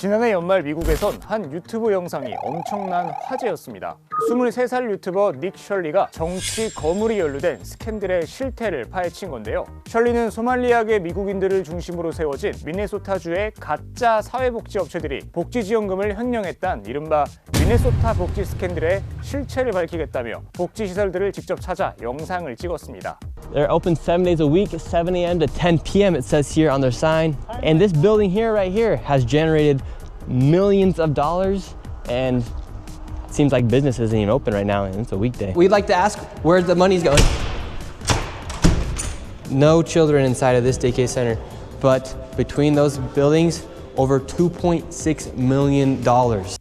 지난해 연말 미국에선 한 유튜브 영상이 엄청난 화제였습니다. 23살 유튜버 닉 셜리가 정치 거물이 연루된 스캔들의 실태를 파헤친 건데요. 셜리는 소말리아계 미국인들을 중심으로 세워진 미네소타주의 가짜 사회복지업체들이 복지지원금을 횡령했단 이른바 미네소타 복지 스캔들의 실체를 밝히겠다며 복지시설들을 직접 찾아 영상을 찍었습니다. They're open 7 days a week, 7 a.m. to 10 p.m. it says here on their sign. And this building here, right here, has generated millions of dollars, and it seems like business isn't even open right now, and it's a weekday. We'd like to ask where the money's going. No children inside of this daycare center, but between those buildings, over $2.6 million.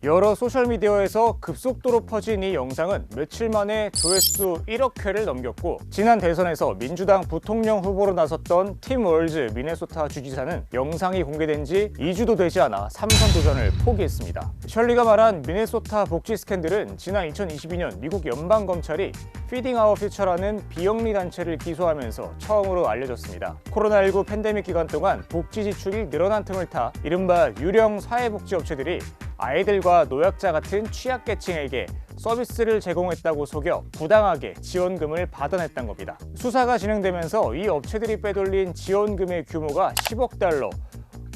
여러 소셜미디어에서 급속도로 퍼진 이 영상은 며칠 만에 조회수 1억 회를 넘겼고, 지난 대선에서 민주당 부통령 후보로 나섰던 팀 월즈 미네소타 주지사는 영상이 공개된 지 2주도 되지 않아 3선 도전을 포기했습니다. 셜리가 말한 미네소타 복지 스캔들은 지난 2022년 미국 연방검찰이 Feeding Our Future라는 비영리 단체를 기소하면서 처음으로 알려졌습니다. 코로나19 팬데믹 기간 동안 복지 지출이 늘어난 틈을 타 이른바 유령 사회복지업체들이 아이들과 노약자 같은 취약계층에게 서비스를 제공했다고 속여 부당하게 지원금을 받아냈던 겁니다. 수사가 진행되면서 이 업체들이 빼돌린 지원금의 규모가 10억 달러,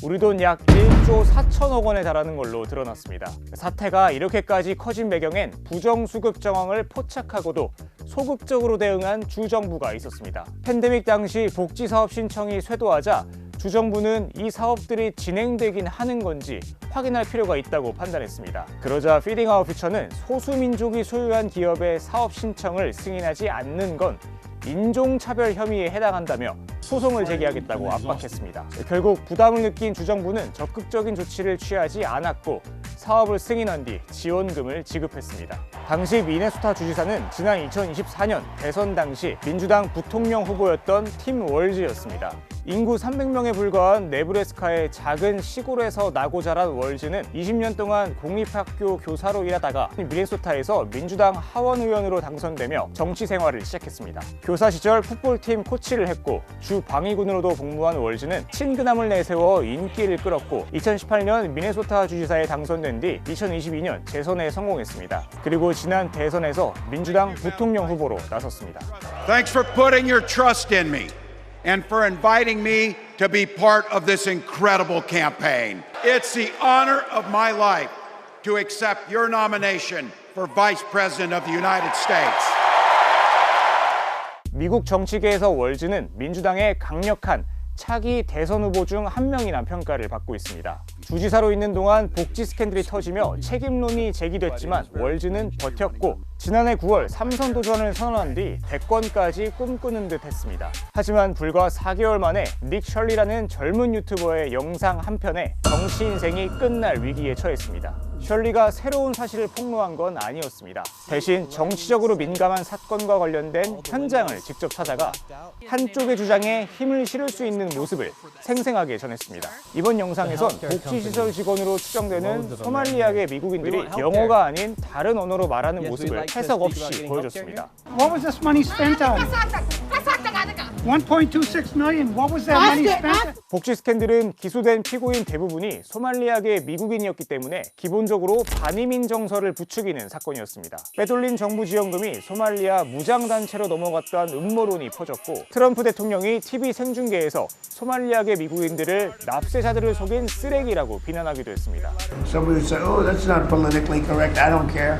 우리 돈 약 1조 4천억 원에 달하는 걸로 드러났습니다. 사태가 이렇게까지 커진 배경엔 부정수급 정황을 포착하고도 소극적으로 대응한 주정부가 있었습니다. 팬데믹 당시 복지사업 신청이 쇄도하자 주정부는 이 사업들이 진행되긴 하는 건지 확인할 필요가 있다고 판단했습니다. 그러자 Feeding Our Future는 소수민족이 소유한 기업의 사업 신청을 승인하지 않는 건 인종차별 혐의에 해당한다며 소송을 제기하겠다고 압박했습니다. 결국 부담을 느낀 주정부는 적극적인 조치를 취하지 않았고 사업을 승인한 뒤 지원금을 지급했습니다. 당시 미네소타 주지사는 지난 2024년 대선 당시 민주당 부통령 후보였던 팀 월즈였습니다. 인구 300명에 불과한 네브래스카의 작은 시골에서 나고 자란 월즈는 20년 동안 공립학교 교사로 일하다가 미네소타에서 민주당 하원의원으로 당선되며 정치 생활을 시작했습니다. 교사 시절 풋볼팀 코치를 했고 주 방위군으로도 복무한 월즈는 친근함을 내세워 인기를 끌었고 2018년 미네소타 주지사에 당선된 뒤 2022년 재선에 성공했습니다. 그리고 지난 대선에서 민주당 부통령 후보로 나섰습니다. Thanks for putting your trust in me and for inviting me to be part of this incredible campaign. It's the honor of my life to accept your nomination for Vice President of the United States. 미국 정치계에서 월즈는 민주당의 강력한 차기 대선 후보 중 한 명이란 평가를 받고 있습니다. 주지사로 있는 동안 복지 스캔들이 터지며 책임론이 제기됐지만 월즈는 버텼고 지난해 9월 3선 도전을 선언한 뒤 대권까지 꿈꾸는 듯 했습니다. 하지만 불과 4개월 만에 닉 셜리라는 젊은 유튜버의 영상 한 편에 정치 인생이 끝날 위기에 처했습니다. 셜리가 새로운 사실을 폭로한 건 아니었습니다. 대신 정치적으로 민감한 사건과 관련된 현장을 직접 찾아가 한쪽의 주장에 힘을 실을 수 있는 모습을 생생하게 전했습니다. 이번 영상에선 복지시설 직원으로 추정되는 소말리아계 미국인들이 영어가 아닌 다른 언어로 말하는 모습을 해석 없이 보여줬습니다. What was this money spent on? 1.26 million. What was that money spent on? 복지 스캔들은 기소된 피고인 대부분이 소말리아계 미국인이었기 때문에 기본적으로 반이민 정서를 부추기는 사건이었습니다. 빼돌린 정부 지원금이 소말리아 무장단체로 넘어갔다는 음모론이 퍼졌고 트럼프 대통령이 TV 생중계에서 소말리아계 미국인들을 납세자들을 속인 쓰레기라고 비난하기도 했습니다. Somebody would say, "Oh, that's not politically correct. I don't care.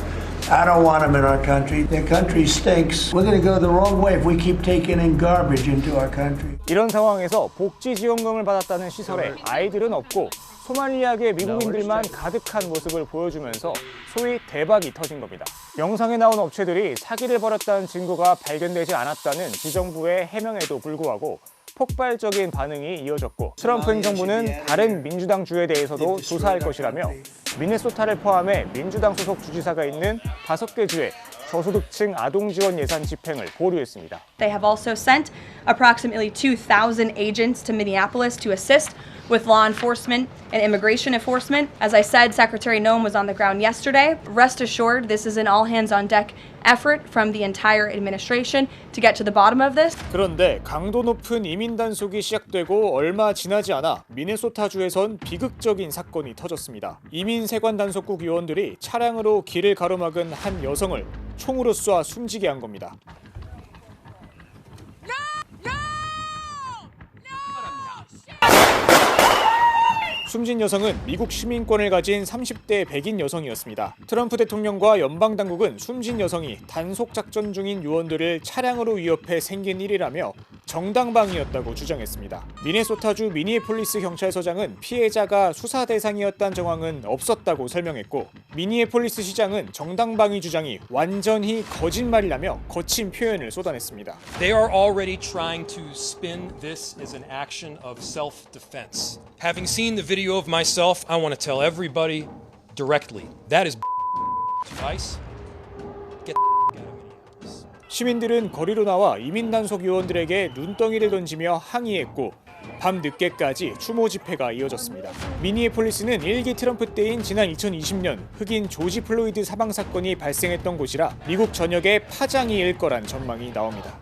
I don't want them in our country. Their country stinks. We're going to go the wrong way if we keep taking in garbage into our country." 이런 상황에서 복지 지원금을 받았다는 시설에 아이들은 없고 소말리아계 미국인들만 가득한 모습을 보여주면서 소위 대박이 터진 겁니다. 영상에 나온 업체들이 사기를 벌였다는 증거가 발견되지 않았다는 주정부의 해명에도 불구하고 폭발적인 반응이 이어졌고 트럼프 행정부는 다른 민주당 주에 대해서도 조사할 것이라며 미네소타를 포함해 민주당 소속 주지사가 있는 5개 주에 저소득층 아동 지원 예산 집행을 보류했습니다. They have also sent approximately 2,000 agents to Minneapolis to assist with law enforcement and immigration enforcement. As I said, Secretary Noem was on the ground yesterday. Rest assured, this is an all-hands-on-deck effort from the entire administration to get to the bottom of this. 그런데 강도 높은 이민 단속이 시작되고 얼마 지나지 않아 미네소타주에선 비극적인 사건이 터졌습니다. 이민 세관 단속국 요원들이 차량으로 길을 가로막은 한 여성을 총으로 쏴 숨지게 한 겁니다. 숨진 여성은 미국 시민권을 가진 30대 백인 여성이었습니다. 트럼프 대통령과 연방 당국은 숨진 여성이 단속 작전 중인 요원들을 차량으로 위협해 생긴 일이라며 정당방위였다고 주장했습니다. 미네소타주 미니애폴리스 경찰서장은 피해자가 수사 대상이었다는 정황은 없었다고 설명했고, 미니애폴리스 시장은 정당방위 주장이 완전히 거짓말이라며 거친 표현을 쏟아냈습니다. They are already trying to spin this as an action of self-defense. Having seen the video of myself, I want to tell everybody directly, that is advice. Get the out of Minneapolis. 시민들은 거리로 나와 이민 단속 요원들에게 눈덩이를 던지며 항의했고 밤 늦게까지 추모 집회가 이어졌습니다. 미니애폴리스는 1기 트럼프 때인 지난 2020년 흑인 조지 플로이드 사망 사건이 발생했던 곳이라 미국 전역에 파장이 일 거란 전망이 나옵니다.